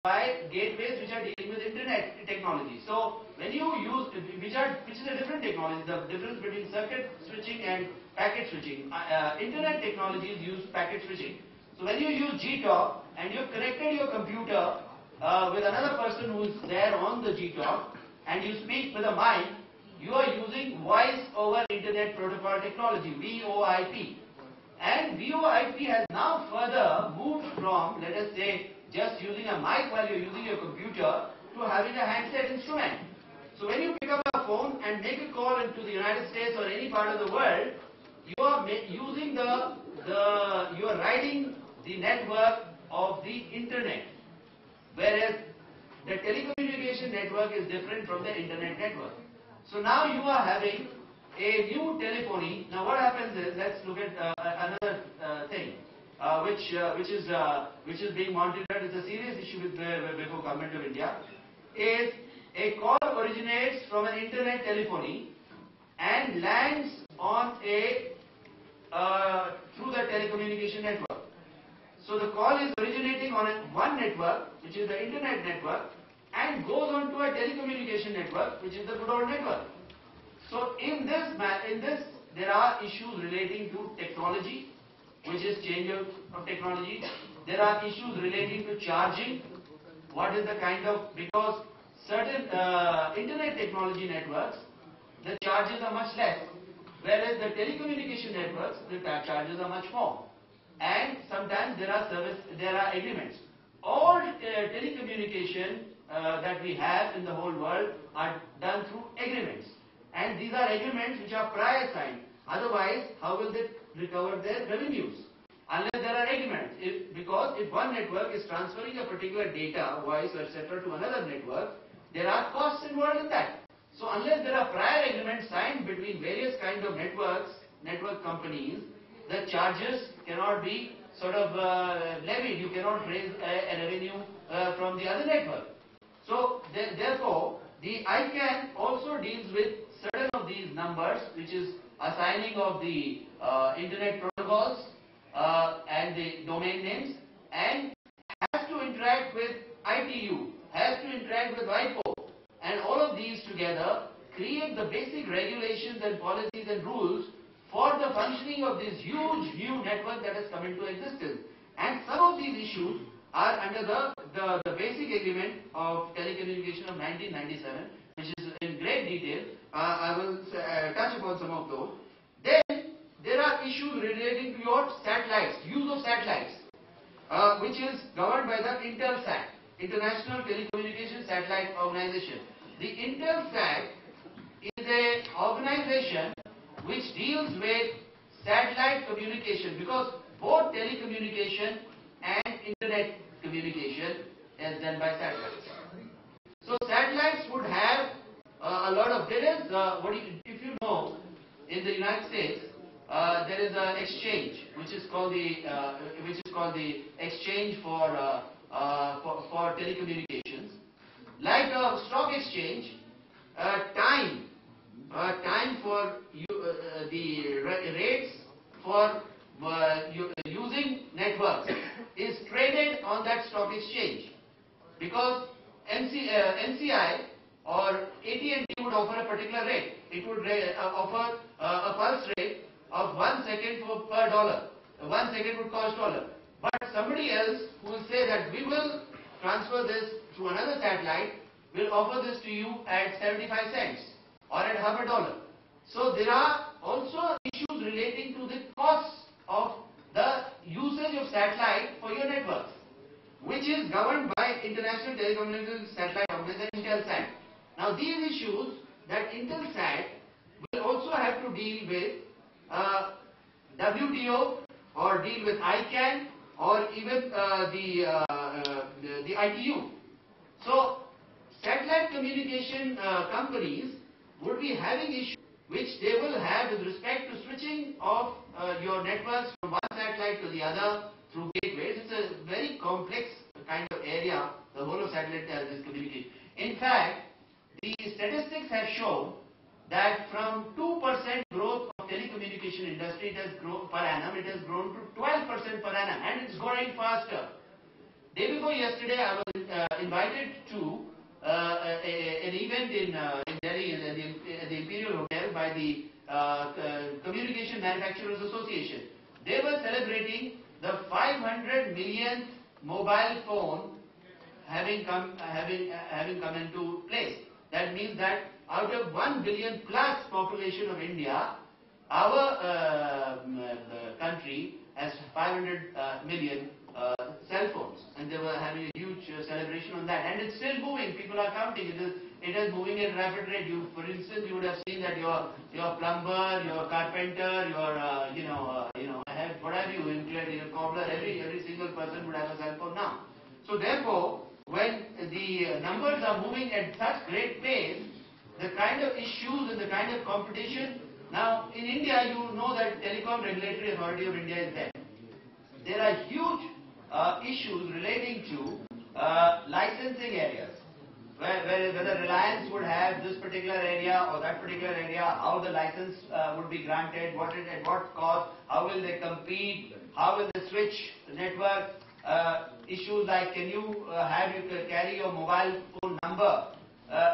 by gateways which are dealing with internet technology. So when you use, which is a different technology, the difference between circuit switching and packet switching. Internet technologies use packet switching. So when you use GTalk and you've connected your computer with another person who is there on the GTalk and you speak with a mic, you are using voice over internet protocol technology, VoIP. And VoIP has now further moved from, let us say, just using a mic while you're using your computer to having a handset instrument. So when you pick up a phone and make a call into the United States or any part of the world, you are using you are riding the network of the internet. Whereas the telecommunication network is different from the internet network. So now you are having a new telephony. Now what happens is, let's look at another thing which is being monitored. It's a serious issue before Government of India. Is a call originates from an internet telephony and lands on through the telecommunication network. So the call is originating on one network, which is the internet network, and goes on to a telecommunication network, which is the good old network. So in this there are issues relating to technology, which is change of technology. There are issues relating to charging. What is the kind of, because certain internet technology networks, the charges are much less, whereas the telecommunication networks, the charges are much more. And sometimes there are agreements. All telecommunication that we have in the whole world are done through agreements. And these are agreements which are prior signed. Otherwise, how will they recover their revenues? Unless there are agreements. Because if one network is transferring a particular data, voice, etc. to another network, there are costs involved in that. So unless there are prior agreements signed between various kinds of network companies, the charges cannot be sort of levied. You cannot raise a revenue from the other network. So therefore, the ICANN also deals with certain of these numbers, which is assigning of the internet protocols and the domain names, and has to interact with ITU, has to interact with WIPO, and all of these together create the basic regulations and policies and rules for the functioning of this huge new network that has come into existence. And some of these issues are under the basic agreement of telecommunication of 1997, which is in great detail. I will touch upon some of those. Then there are issues relating to your satellites, use of satellites, which is governed by the Intelsat, International Telecommunication Satellite Organization. The Intelsat is an organization which deals with satellite communication, because both telecommunication and internet communication is done by satellites. So satellites would have a lot of, if you know, in the United States, there is an exchange which is called the exchange for telecommunications. Like a stock exchange, time for the rates for using networks is traded on that stock exchange, because NCI or AT&T would offer a particular rate. It would offer a pulse rate of 1 second per dollar. 1 second would cost $1. But somebody else who will say that we will transfer this through another satellite, will offer this to you at 75 cents or at $0.50. So there are also issues relating to the cost of the usage of satellite for your networks, which is governed by International Telecommunications Satellite Organization, Intelsat. Now these issues that Intelsat will also have to deal with WTO or deal with ICANN or even the ITU. So satellite communication companies would be having issues which they will have with respect to switching of your networks from one satellite to the other through gateways. It's a very complex kind of area, the whole of satellite this communication. In fact, the statistics have shown that from 2% growth of telecommunication industry, it has grown per annum, it has grown to 12% per annum, and it's growing faster. Day before yesterday, I was invited to an event in Delhi at the Imperial Hotel by the Communication Manufacturers Association. They were celebrating the 500 millionth mobile phone having come into place. That means that out of 1 billion plus population of India, our country has 500 million cell phones, and they were having a huge celebration on that. And it's still moving. People are counting. It is moving at rapid rate. For instance, you would have seen that your plumber, your carpenter, your what have you, including your cobbler, every single person would have a cell phone now. So therefore, when the numbers are moving at such great pace, the kind of issues and the kind of competition. Now, in India, you know that Telecom Regulatory Authority of India is there. There are huge issues relating to licensing areas, whether Reliance would have this particular area or that particular area, how the license would be granted, at what cost, how will they compete, how will they switch the network, issues like can you carry your mobile phone number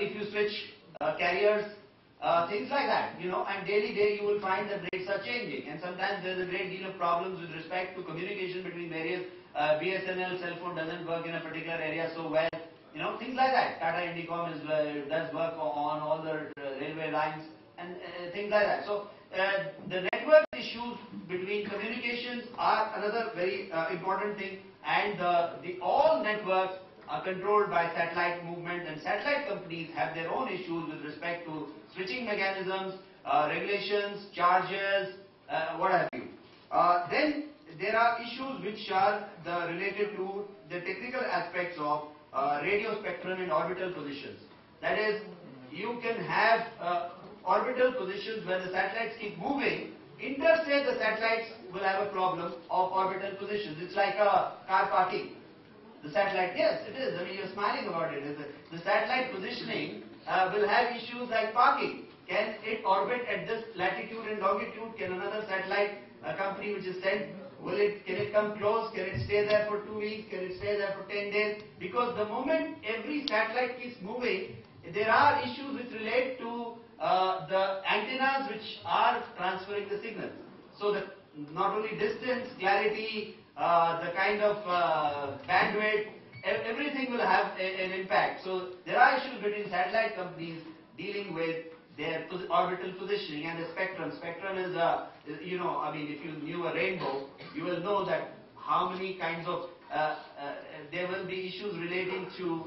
if you switch carriers, things like that, and day you will find that rates are changing, and sometimes there is a great deal of problems with respect to communication between various BSNL cell phone doesn't work in a particular area so well, things like that. Tata Indicom does work on all the railway lines and things like that. So the network issues between communications are another very important thing, and all networks are controlled by satellite movement, and satellite companies have their own issues with respect to switching mechanisms, regulations, charges, what have you. Then there are issues which are related to the technical aspects of radio spectrum and orbital positions. That is, you can have orbital positions where the satellites keep moving. Interstate, the satellites will have a problem of orbital positions. It's like a car parking. The satellite, yes, it is. I mean, you're smiling about it. The satellite positioning will have issues like parking. Can it orbit at this latitude and longitude? Can another satellite company which is sent, can it come close? Can it stay there for 2 weeks? Can it stay there for 10 days? Because the moment every satellite keeps moving, there are issues which relate to the antennas which are transferring the signal. So not only distance, clarity, the kind of bandwidth, everything will have an impact. So there are issues between satellite companies dealing with their orbital positioning and the spectrum. Spectrum is, if you knew a rainbow, you will know that how many kinds of, there will be issues relating to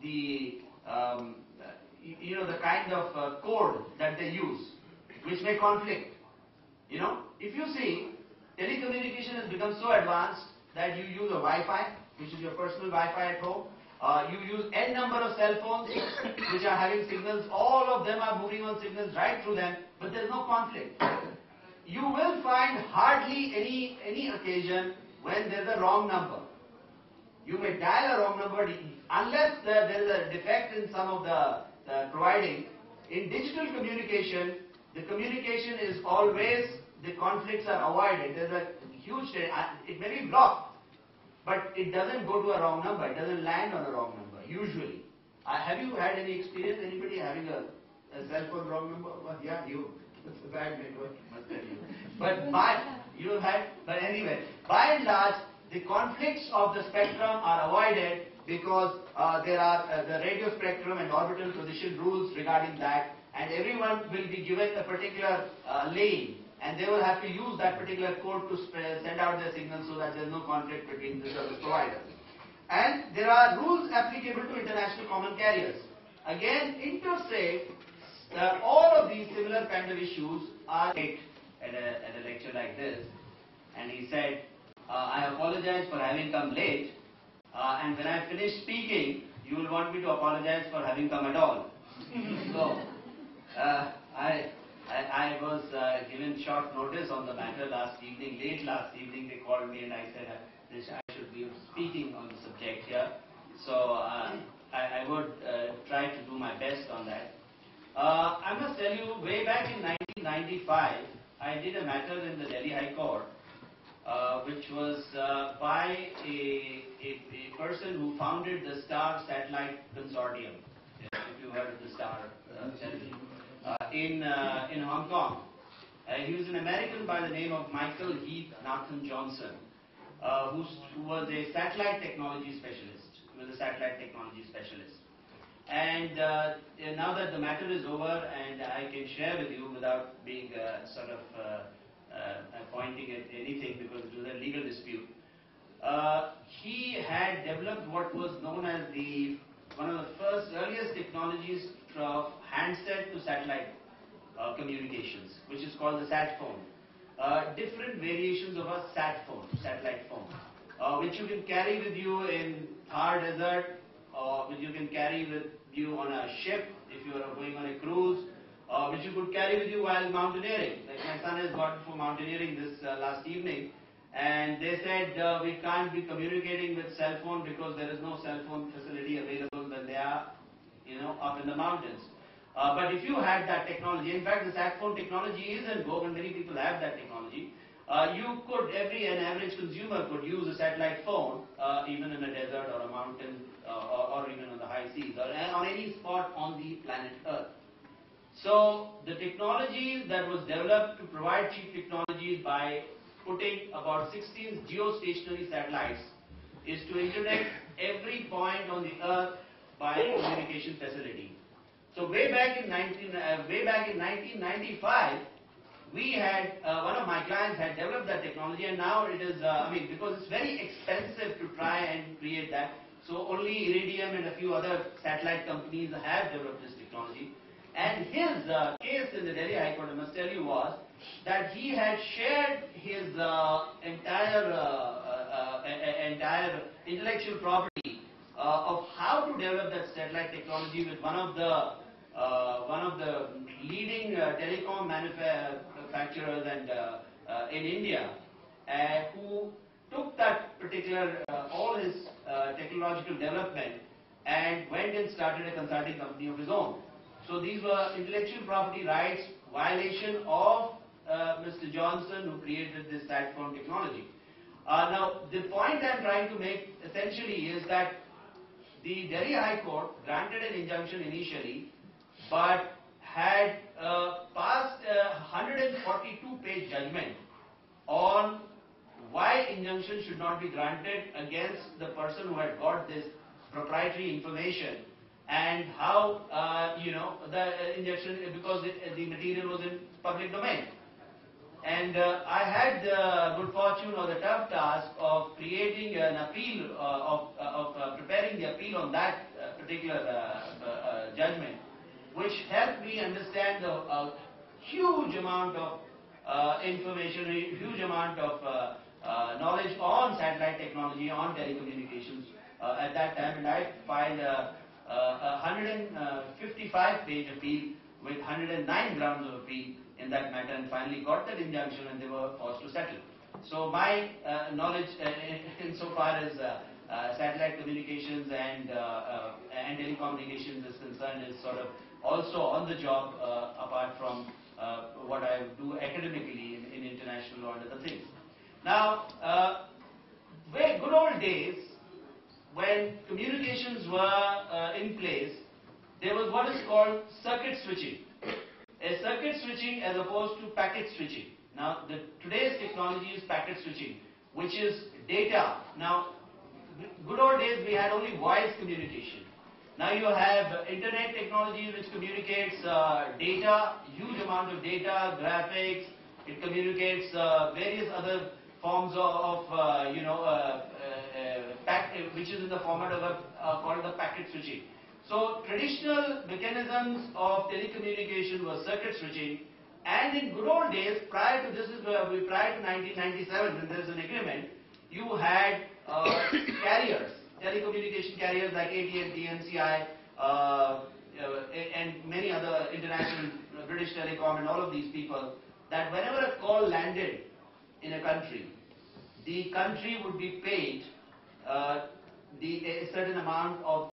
the kind of code that they use, which may conflict. If you see, telecommunication has become so advanced that you use a Wi-Fi, which is your personal Wi-Fi at home. You use n number of cell phones which are having signals. All of them are moving on signals right through them, but there is no conflict. You will find hardly any occasion when there is a wrong number. You may dial a wrong number unless there is a defect in some of the providing. In digital communication, the communication is always, the conflicts are avoided. There is a huge, it may be blocked, but it doesn't go to a wrong number. It doesn't land on a wrong number, usually. Have you had any experience, anybody having a cell phone wrong number? Well, yeah, you. It's a bad network, must tell you. But anyway, by and large, the conflicts of the spectrum are avoided because there are the radio spectrum and orbital position rules regarding that, and everyone will be given a particular lane, and they will have to use that particular code to send out their signal so that there is no conflict between the service providers. And there are rules applicable to international common carriers. Again, interstate, all of these similar kind of issues are late at a lecture like this, and he said, I apologize for having come late, and when I finish speaking, you will want me to apologize for having come at all. So, I was given short notice on the matter last evening. Late last evening they called me and I said I should be speaking on the subject here. So I would try to do my best on that. I must tell you, way back in 1995, I did a matter in the Delhi High Court which was by a person who founded the Star Satellite Consortium, if you heard of the Star in Hong Kong. He was an American by the name of Michael Heath Nathan Johnson, who was a satellite technology specialist. And now that the matter is over, and I can share with you without being pointing at anything because it was a legal dispute, he had developed what was known as one of the earliest technologies of handset to satellite communications, which is called the sat phone. Different variations of a satellite phone, which you can carry with you in Thar Desert, or which you can carry with you on a ship if you are going on a cruise, which you could carry with you while mountaineering. Like my son has got for mountaineering this last evening, and they said we can't be communicating with cell phone because there is no cell phone facility available when they are, up in the mountains. But if you had that technology, in fact, the sat phone technology is in vogue, and many people have that technology. An average consumer could use a satellite phone, even in a desert or a mountain, or even on the high seas, or on any spot on the planet Earth. So the technology that was developed to provide cheap technology by putting about 16 geostationary satellites is to internet every point on the Earth by communication facility. So way back in 1995, we had one of my clients had developed that technology, and now it is because it's very expensive to try and create that. So only Iridium and a few other satellite companies have developed this technology. And his case in the Delhi High Court, I must tell you, was that he had shared his entire intellectual property of how to develop that satellite technology with one of the leading telecom manufacturers and in India, who took that particular all his technological development and went and started a consulting company of his own. So these were intellectual property rights violation of Mr. Johnson, who created this sat phone technology. Now, the point I'm trying to make essentially is that the Delhi High Court granted an injunction initially, but had passed a 142-page judgment on why injunction should not be granted against the person who had got this proprietary information, and how the injunction, because the material was in public domain. And I had the good fortune or the tough task of creating an appeal, of preparing the appeal on that particular judgment, which helped me understand the huge amount of information, a huge amount of knowledge on satellite technology, on telecommunications at that time. And I filed a 155-page appeal with 109 grounds of appeal in that matter, and finally got that injunction, and they were forced to settle. So my knowledge insofar as satellite communications and telecommunications is concerned is sort of also on the job, apart from what I do academically in international law and other things. Now, good old days, when communications were in place, there was what is called circuit switching. A circuit switching as opposed to packet switching. Now, today's technology is packet switching, which is data. Now, good old days we had only voice communication. Now you have internet technology which communicates data, huge amount of data, graphics. It communicates various other forms of which is in the format of called the packet switching. So traditional mechanisms of telecommunication were circuit switching, and in good old days, prior to 1997, when there is an agreement, you had carriers, telecommunication carriers like AT&T, NCI, and many other international, British Telecom, and all of these people, that whenever a call landed in a country, the country would be paid a certain amount of